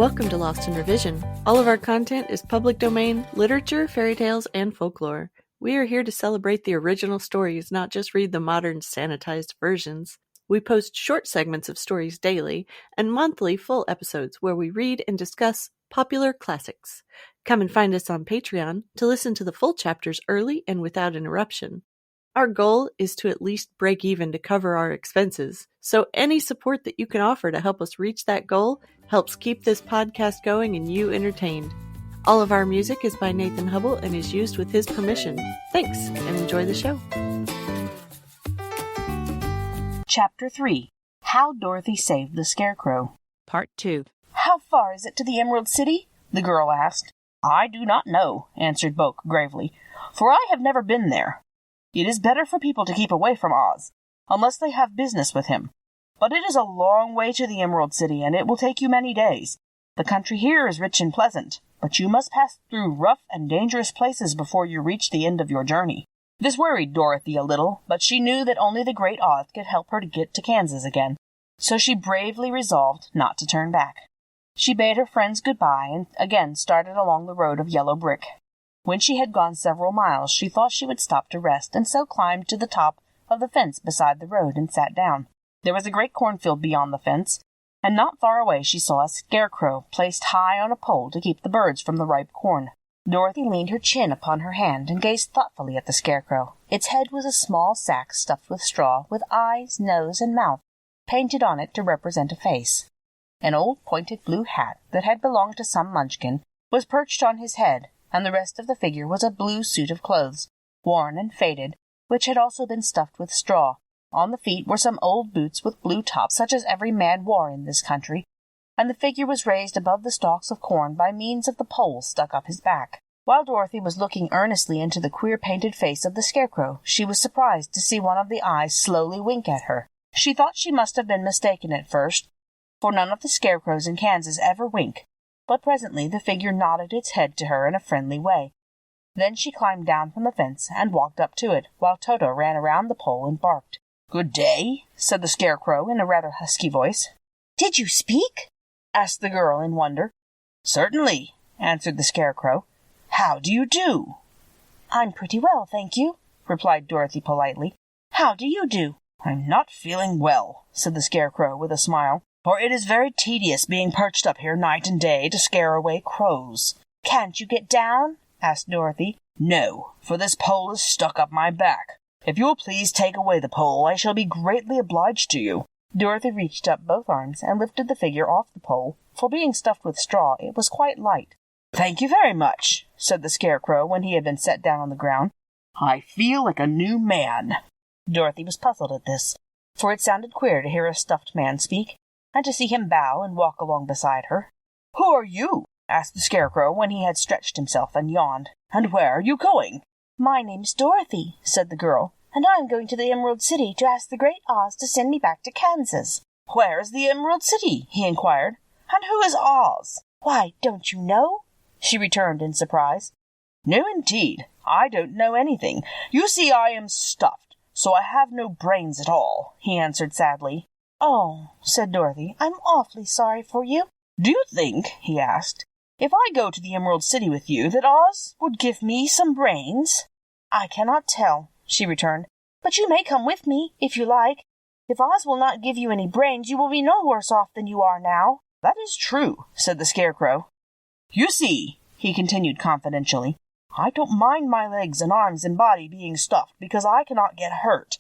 Welcome to Lost in Revision. All of our content is public domain, literature, fairy tales, and folklore. We are here to celebrate the original stories, not just read the modern sanitized versions. We post short segments of stories daily and monthly full episodes where we read and discuss popular classics. Come and find us on Patreon to listen to the full chapters early and without interruption. Our goal is to at least break even to cover our expenses, so any support that you can offer to help us reach that goal helps keep this podcast going and you entertained. All of our music is by Nathan Hubble and is used with his permission. Thanks, and enjoy the show. Chapter 3. How Dorothy Saved the Scarecrow. Part 2. How far is it to the Emerald City? The girl asked. I do not know, answered Boak gravely, for I have never been there. It is better for people to keep away from Oz, unless they have business with him. But it is a long way to the Emerald City, and it will take you many days. The country here is rich and pleasant, but you must pass through rough and dangerous places before you reach the end of your journey. This worried Dorothy a little, but she knew that only the Great Oz could help her to get to Kansas again, so she bravely resolved not to turn back. She bade her friends goodbye and again started along the road of yellow brick. When she had gone several miles, she thought she would stop to rest, and so climbed to the top of the fence beside the road and sat down. There was a great cornfield beyond the fence, and not far away she saw a scarecrow placed high on a pole to keep the birds from the ripe corn. Dorothy leaned her chin upon her hand and gazed thoughtfully at the scarecrow. Its head was a small sack stuffed with straw, with eyes, nose, and mouth painted on it to represent a face. An old pointed blue hat that had belonged to some munchkin was perched on his head, and the rest of the figure was a blue suit of clothes, worn and faded, which had also been stuffed with straw. On the feet were some old boots with blue tops, such as every man wore in this country, and the figure was raised above the stalks of corn by means of the pole stuck up his back. While Dorothy was looking earnestly into the queer painted face of the scarecrow, she was surprised to see one of the eyes slowly wink at her. She thought she must have been mistaken at first, for none of the scarecrows in Kansas ever wink. But presently the figure nodded its head to her in a friendly way. Then she climbed down from the fence and walked up to it, while Toto ran around the pole and barked. "Good day," said the scarecrow in a rather husky voice. "Did you speak?" asked the girl in wonder. "Certainly," answered the scarecrow. "How do you do?" "I'm pretty well, thank you," replied Dorothy politely. "How do you do?" "I'm not feeling well," said the scarecrow with a smile, "for it is very tedious being perched up here night and day to scare away crows." "Can't you get down?" asked Dorothy. "No, for this pole is stuck up my back. If you will please take away the pole, I shall be greatly obliged to you." Dorothy reached up both arms and lifted the figure off the pole, for being stuffed with straw, it was quite light. "Thank you very much," said the scarecrow when he had been set down on the ground. "I feel like a new man." Dorothy was puzzled at this, for it sounded queer to hear a stuffed man speak, and to see him bow and walk along beside her. "Who are you?" asked the scarecrow when he had stretched himself and yawned. "And where are you going?" "My name's Dorothy," said the girl, "and I'm going to the Emerald City to ask the Great Oz to send me back to Kansas." "Where is the Emerald City?" he inquired. "And who is Oz?" "Why, don't you know?" she returned in surprise. "No, indeed. I don't know anything. You see, I am stuffed, so I have no brains at all," he answered sadly. "Oh," said Dorothy, "I'm awfully sorry for you." "Do you think," he asked, "if I go to the Emerald City with you, that Oz would give me some brains?" "I cannot tell," she returned, "but you may come with me, if you like. If Oz will not give you any brains, you will be no worse off than you are now." "That is true," said the scarecrow. "You see," he continued confidentially, "I don't mind my legs and arms and body being stuffed, because I cannot get hurt.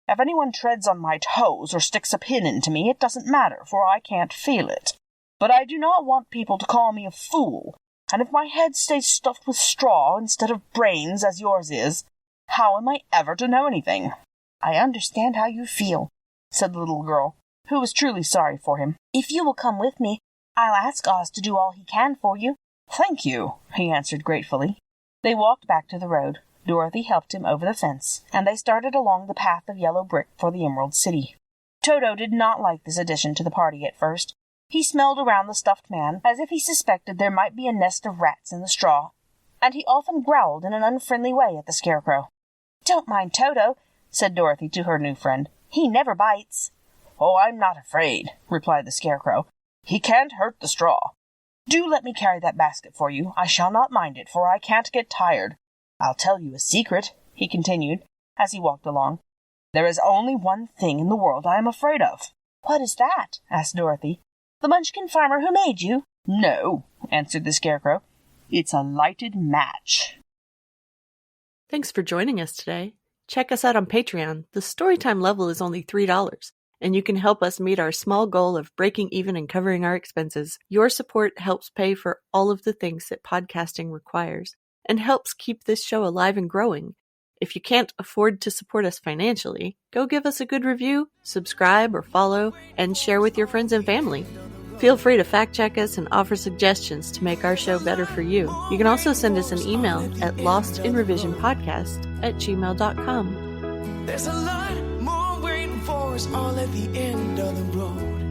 If anyone treads on my toes or sticks a pin into me, it doesn't matter, for I can't feel it. But I do not want people to call me a fool, and if my head stays stuffed with straw instead of brains, as yours is, how am I ever to know anything?" "I understand how you feel," said the little girl, who was truly sorry for him. "If you will come with me, I'll ask Oz to do all he can for you." "Thank you," he answered gratefully. They walked back to the road. Dorothy helped him over the fence, and they started along the path of yellow brick for the Emerald City. Toto did not like this addition to the party at first. He smelled around the stuffed man as if he suspected there might be a nest of rats in the straw, and he often growled in an unfriendly way at the scarecrow. "Don't mind Toto," said Dorothy to her new friend. "He never bites." "Oh, I'm not afraid," replied the scarecrow. "He can't hurt the straw. Do let me carry that basket for you. I shall not mind it, for I can't get tired. I'll tell you a secret, he continued, as he walked along. There is only one thing in the world I am afraid of. What is that? Asked Dorothy. The Munchkin farmer who made you? No, answered the Scarecrow. It's a lighted match. Thanks for joining us today. Check us out on Patreon. The Storytime level is only $3, and you can help us meet our small goal of breaking even and covering our expenses. Your support helps pay for all of the things that podcasting requires, and helps keep this show alive and growing. If you can't afford to support us financially, go give us a good review, subscribe or follow, and share with your friends and family. Feel free to fact-check us and offer suggestions to make our show better for you. You can also send us an email at lostinrevisionpodcast@gmail.com. There's a lot more waiting for us all at the end of the road.